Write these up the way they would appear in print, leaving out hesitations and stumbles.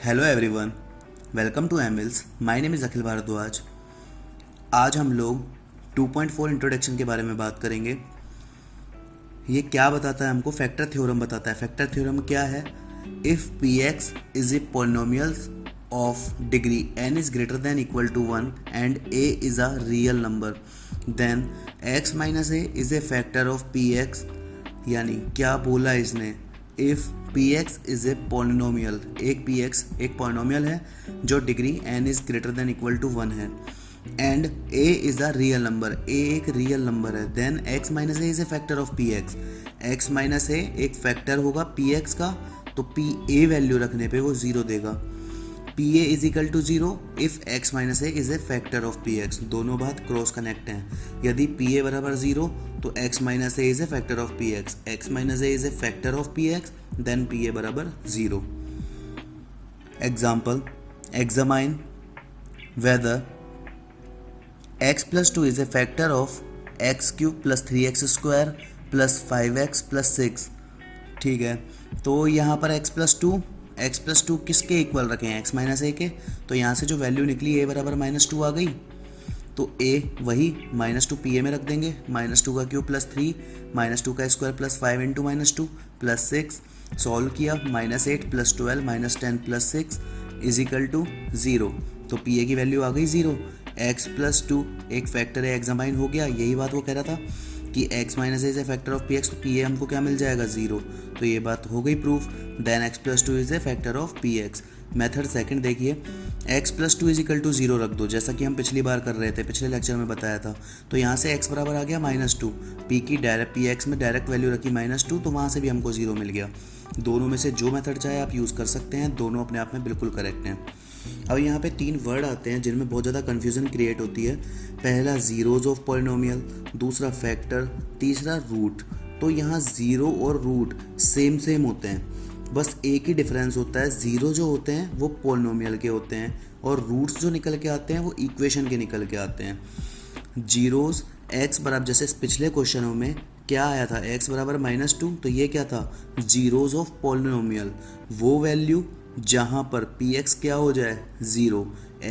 Hello everyone, welcome to एमिल्स। My name is Akhil Bhardwaj. आज हम लोग 2.4 इंट्रोडक्शन के बारे में बात करेंगे। ये क्या बताता है हमको? फैक्टर थ्योरम बताता है। फैक्टर थ्योरम क्या है? If P x is a polynomial of degree n is greater than equal to 1 and a is a real number then x minus a is a factor of P X. यानी क्या बोला इसने? If P X is a polynomial, एक P X एक polynomial है जो degree n is greater than equal to 1 है and a is a real number, a एक रियल नंबर है, then x minus a is a factor of P x. x minus a एक factor होगा P X का, तो P A value रखने पे वो ज़ीरो देगा। P A is equal to zero if x minus a is a factor of P X. दोनों बात क्रॉस कनेक्ट हैं। यदि पी ए बराबर ज़ीरो तो x minus a is a factor of P x, x minus a is a factor of P x, then p a बराबर zero. Example, examine whether x plus two is a factor of x cube plus 3x square plus 5x plus 6। ठीक है, तो यहाँ पर x plus two किसके equal रखें? x minus a के। तो यहाँ से जो वैल्यू निकली a बराबर -2 आ गई, तो a वही -2 पी ए में रख देंगे। -2 का क्यूब प्लस 3, -2 का square plus 5 into -2 plus 6। Solve किया, -8 plus 12 -10 plus 6 is equal to 0। तो पी ए की वैल्यू आ गई 0। x प्लस टू एक फैक्टर है, एग्जामाइन हो गया। यही बात वो कह रहा था कि x minus A is a factor of P x, तो पी ए हमको क्या मिल जाएगा? 0। तो ये बात हो गई proof. Then x plus two is a factor of P X. Method second देखिए, x plus two is equal to 0 रख दो, जैसा कि हम पिछली बार कर रहे थे, पिछले लेक्चर में बताया था। तो यहाँ से x बराबर आ गया -2, पी एक्स में डायरेक्ट वैल्यू रखी -2, तो वहाँ से भी हमको 0 मिल गया। दोनों में से जो मेथड चाहे आप यूज़ कर सकते हैं, दोनों अपने आप में बिल्कुल करेक्ट हैं। अब यहाँ पे 3 वर्ड आते हैं जिनमें बहुत ज़्यादा कन्फ्यूज़न क्रिएट होती है। पहला ज़ीरोज़ ऑफ पॉलिनोमियल, दूसरा फैक्टर, तीसरा रूट। तो यहाँ ज़ीरो और रूट सेम होते हैं, बस एक ही डिफरेंस होता है, ज़ीरो जो होते हैं वो पॉलिनोमियल के होते हैं और रूट्स जो निकल के आते हैं वो इक्वेशन के निकल के आते हैं। जीरोज़ x बराबर, जैसे पिछले क्वेश्चनों में क्या आया था, x बराबर -2, तो ये क्या था? जीरोज़ ऑफ पॉलिनोमियल, वो वैल्यू जहाँ पर पी एक्स क्या हो जाए? 0।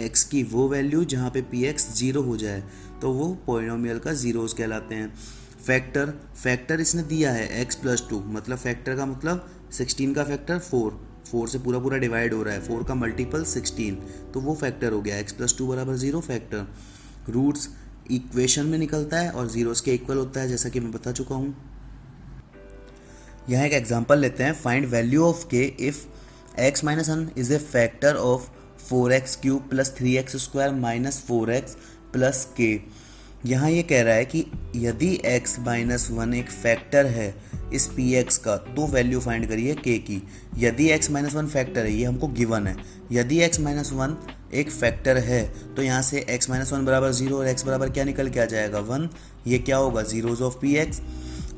x की वो वैल्यू जहाँ पे पी एक्स 0 हो जाए, तो वो पॉलिनोमियल का ज़ीरोज़ कहलाते हैं। फैक्टर इसने दिया है x प्लस टू, मतलब फैक्टर का मतलब 16 का फैक्टर 4 से पूरा डिवाइड हो रहा है, 4 का मल्टीपल 16, तो वो फैक्टर हो गया। x प्लस टू बराबर 0 फैक्टर। रूट्स इक्वेशन में निकलता है और ज़ीरोज़ के इक्वल होता है, जैसा कि मैं बता चुका हूँ। यहाँ एक एग्जांपल लेते हैं। Find value of k if x minus 1 is a factor of 4x cube plus 3x square minus 4x plus k। यहाँ ये कह रहा है कि यदि x माइनस 1 एक फैक्टर है इस पी एक्स का, तो वैल्यू फाइंड करिए k की। यदि x माइनस 1 फैक्टर है, ये हमको गिवन है। यदि x माइनस 1 एक फैक्टर है तो यहाँ से x माइनस 1 बराबर 0 और x बराबर क्या निकल के आ जाएगा? 1। ये क्या होगा? Zeros of P x.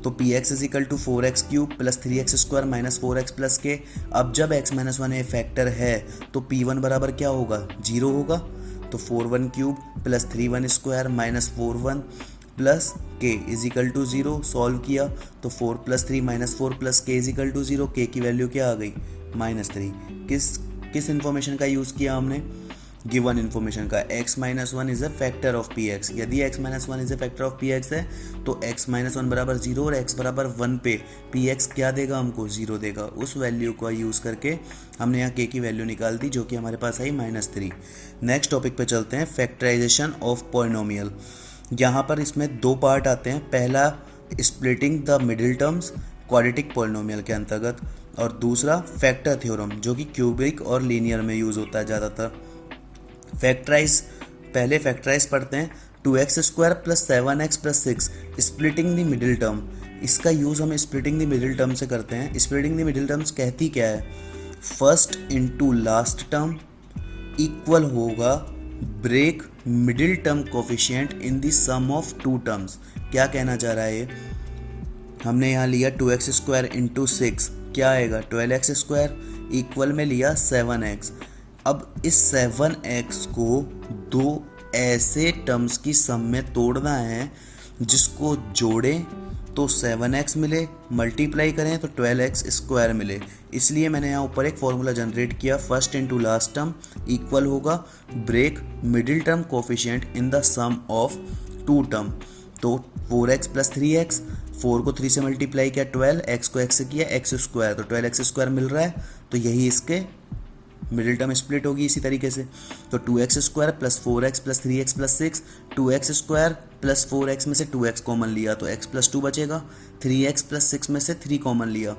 तो p x is equal to 4x cube plus 3x square minus 4x plus k. अब जब x माइनस 1 ए फैक्टर है तो P1 बराबर क्या होगा? 0 होगा। तो 4 cube plus 3 square minus 4 plus के इज इक्वल टू 0। सॉल्व किया तो 4 प्लस 3 माइनस 4 प्लस के इज इक्वल टू 0। के की वैल्यू क्या आ गई? -3। किस इन्फॉर्मेशन का यूज़ किया हमने? गिवन इन्फॉर्मेशन का। x minus 1 is a factor of P x. यदि x minus 1 is a factor of P x है तो x माइनस 1 बराबर 0 और x बराबर 1 पे पी एक्स क्या देगा हमको? 0 देगा। उस वैल्यू का यूज़ करके हमने यहाँ k की वैल्यू निकाल दी, जो कि हमारे पास आई -3। नेक्स्ट टॉपिक पे चलते हैं, फैक्टराइजेशन ऑफ पॉलिनोमियल। यहाँ पर इसमें 2 पार्ट आते हैं। पहला splitting the middle terms quadratic polynomial के अंतर्गत, और दूसरा फैक्टर थ्योरम, जो कि क्यूबिक और लीनियर में यूज़ होता है ज़्यादातर। पहले फैक्टराइज पढ़ते हैं। 2x square plus 7x plus 6 splitting the middle term. इसका यूज़ हम स्प्लिटिंग द मिडिल टर्म से करते हैं। स्प्लिटिंग द मिडिल टर्म्स कहती क्या है? First into last term equal होगा break middle term coefficient in the sum of 2 terms. क्या कहना चाह रहा है ये? हमने यहाँ लिया 2x स्क्वायर इंटू 6, क्या आएगा? 12x स्क्वायर इक्वल में लिया 7x। अब इस 7x को 2 ऐसे टर्म्स की सम में तोड़ना है जिसको जोड़ें तो 7x मिले, मल्टीप्लाई करें तो 12x स्क्वायर मिले। इसलिए मैंने यहाँ ऊपर एक फॉर्मूला जनरेट किया, first into last term equal होगा break middle term coefficient in the sum of two term. तो 4x प्लस 3x, 4 को 3 से मल्टीप्लाई किया 12, x को x से किया x स्क्वायर, तो 12x स्क्वायर मिल रहा है। तो यही इसके मिडिल टर्म स्प्लिट होगी इसी तरीके से। तो 2x square plus 4x plus 3x plus 6, 2x square plus 4x में से 2x कॉमन लिया तो x प्लस 2 बचेगा, 3x प्लस 6 में से 3 कॉमन लिया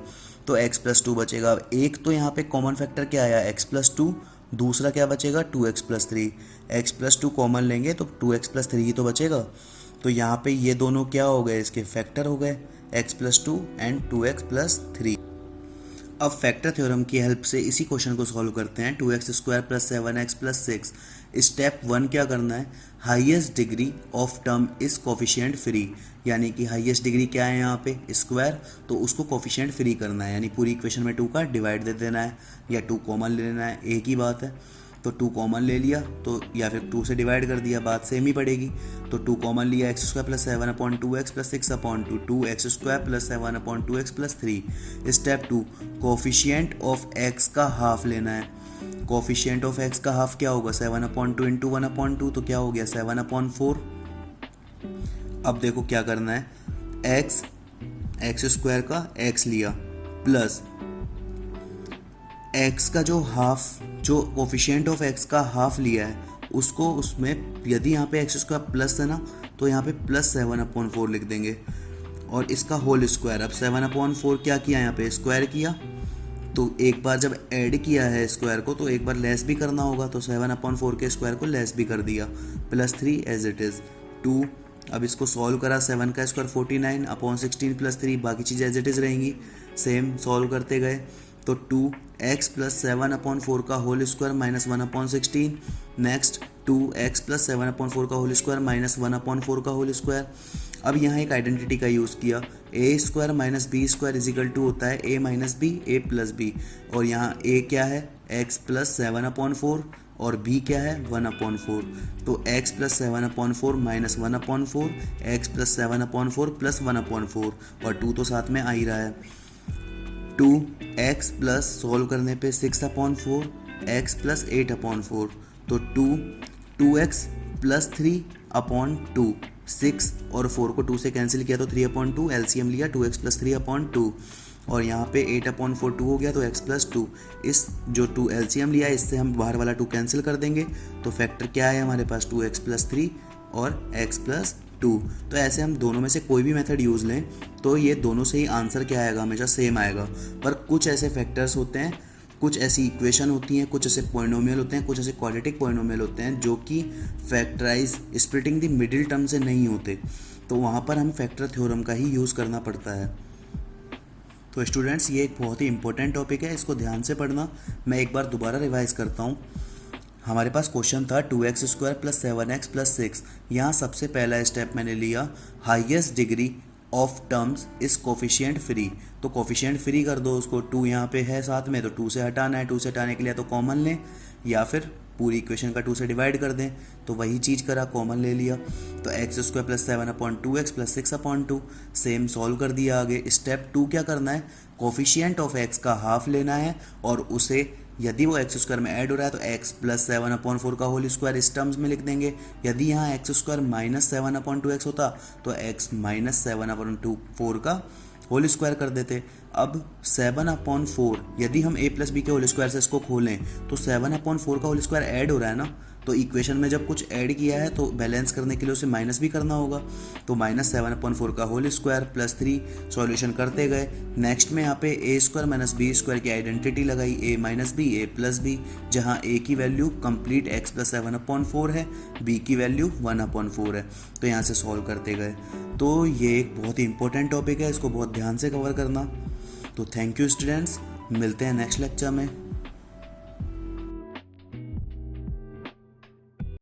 तो x प्लस 2 बचेगा। अब एक तो यहाँ पे कॉमन फैक्टर क्या आया x प्लस 2, दूसरा क्या बचेगा 2x plus 3, x plus 2 common लेंगे तो 2x प्लस 3 ही तो बचेगा। तो यहाँ पे ये दोनों क्या हो गए, इसके फैक्टर हो गए, x plus 2 and 2x plus 3। अब फैक्टर थ्योरम की हेल्प से इसी क्वेश्चन को सॉल्व करते हैं। 2x square plus 7x plus 6। Step 1 क्या करना है, highest degree of term is coefficient free, यानी कि हाईएस्ट डिग्री क्या है यहाँ पे स्क्वायर, तो उसको कोफिशिएंट फ्री करना है, यानी पूरी इक्वेशन में 2 का डिवाइड दे देना है या 2 कॉमन ले लेना है, एक ही बात है। तो 2 कॉमन ले लिया तो या फिर 2 से डिवाइड कर दिया, बात सेम ही पड़ेगी। तो 2 कॉमन लिया, x square plus 7/2x plus 6/2, 2x square plus 7/2x plus 3। Step 2, coefficient of x का हाफ लेना है। कोफिशिएंट ऑफ x का हाफ क्या होगा, 7/2 इंटू 1/2, तो क्या हो गया 7/4। अब देखो क्या करना है, एक्स स्क्वायर का x लिया प्लस x का जो हाफ, जो कोफिशिएंट ऑफ x का हाफ लिया है उसको, उसमें यदि यहाँ पे एक्स स्क्वायर प्लस है ना तो यहाँ पे प्लस 7/4 लिख देंगे, और इसका होल स्क्वायर। अब 7/4 क्या किया, यहाँ पे स्क्वायर किया, तो एक बार जब ऐड किया है स्क्वायर को तो एक बार लेस भी करना होगा, तो 7/4 के स्क्वायर को लेस भी कर दिया, प्लस 3 एज इट इज़ 2। अब इसको सॉल्व करा, 7 का स्क्वायर 49/16 प्लस 3, बाकी चीज़ें एज इट इज़ रहेंगी, सेम सॉल्व करते गए। तो 2x प्लस 7/4 का whole square minus 1/16, next 2x plus 7/4 का होल स्क्वायर माइनस 1/4 का होल स्क्वायर। अब यहाँ एक आइडेंटिटी का यूज़ किया, a square minus b square equal to होता है a minus b, a plus b, और यहाँ a क्या है x प्लस 7/4 और b क्या है 1/4। तो x plus 7/4 minus 1/4, x plus 7/4 plus 1/4, और 2 तो साथ में आ ही रहा है। 2x प्लस सॉल्व करने पे 6/4, x प्लस 8/4, तो 2x प्लस 3/2, 6 और 4 को 2 से कैंसिल किया तो 3/2, एलसीएम लिया 2x प्लस 3/2, और यहाँ पे 8/4 2 हो गया तो x प्लस 2। इस जो 2 एलसीएम लिया इससे हम बाहर वाला 2 कैंसिल कर देंगे, तो फैक्टर क्या है हमारे पास 2x प्लस 3 और x प्लस 2। तो ऐसे हम दोनों में से कोई भी मेथड यूज़ लें तो ये दोनों से ही आंसर क्या आएगा, हमेशा सेम आएगा। पर कुछ ऐसे फैक्टर्स होते हैं, कुछ ऐसी इक्वेशन होती हैं, कुछ ऐसे पॉलिनोमियल होते हैं, कुछ ऐसे क्वाड्रेटिक पॉलिनोमियल होते हैं जो कि factorise splitting the middle term से नहीं होते, तो वहाँ पर हम फैक्टर थ्योरम का ही यूज़ करना पड़ता है। तो स्टूडेंट्स ये एक बहुत ही इंपॉर्टेंट टॉपिक है, इसको ध्यान से पढ़ना। मैं एक बार दोबारा रिवाइज करता हूँ। हमारे पास क्वेश्चन था 2x square plus 7x plus 6। यहाँ सबसे पहला स्टेप मैंने लिया, हाईएस्ट डिग्री ऑफ टर्म्स इस कोफिशिएंट फ्री, तो कोफिशिएंट फ्री कर दो उसको, 2 यहाँ पे है साथ में तो 2 से हटाना है, 2 से हटाने के लिए तो कॉमन लें या फिर पूरी इक्वेशन का 2 से डिवाइड कर दें, तो वही चीज़ करा, कॉमन ले लिया। तो x square plus 7/2x plus 6/2, same solve कर दिया। आगे स्टेप 2 क्या करना है, कोफिशिएंट ऑफ x का हाफ लेना है और उसे यदि वो एक्स स्क्वायर में ऐड हो रहा है तो x प्लस 7/4 का होल स्क्वायर इस टर्म्स में लिख देंगे। यदि यहाँ एक्स स्क्वायर माइनस 7/2x होता तो x माइनस 7/4 का होल स्क्वायर कर देते। अब 7/4 यदि हम a प्लस बी के होल स्क्वायर से इसको खोलें तो 7/4 का होल स्क्वायर ऐड हो रहा है ना, तो इक्वेशन में जब कुछ ऐड किया है तो बैलेंस करने के लिए उसे माइनस भी करना होगा, तो माइनस 7/4 का होल स्क्वायर प्लस 3, सॉल्यूशन करते गए। नेक्स्ट में यहाँ पे ए स्क्वायर माइनस बी स्क्वायर की आइडेंटिटी लगाई, ए minus b a plus B, जहाँ ए की वैल्यू कंप्लीट x प्लस 7/4 है, बी की वैल्यू 1/4 है, तो यहाँ से सॉल्व करते गए। तो ये एक बहुत ही इंपॉर्टेंट टॉपिक है, इसको बहुत ध्यान से कवर करना। तो थैंक यू स्टूडेंट्स, मिलते हैं नेक्स्ट लेक्चर में।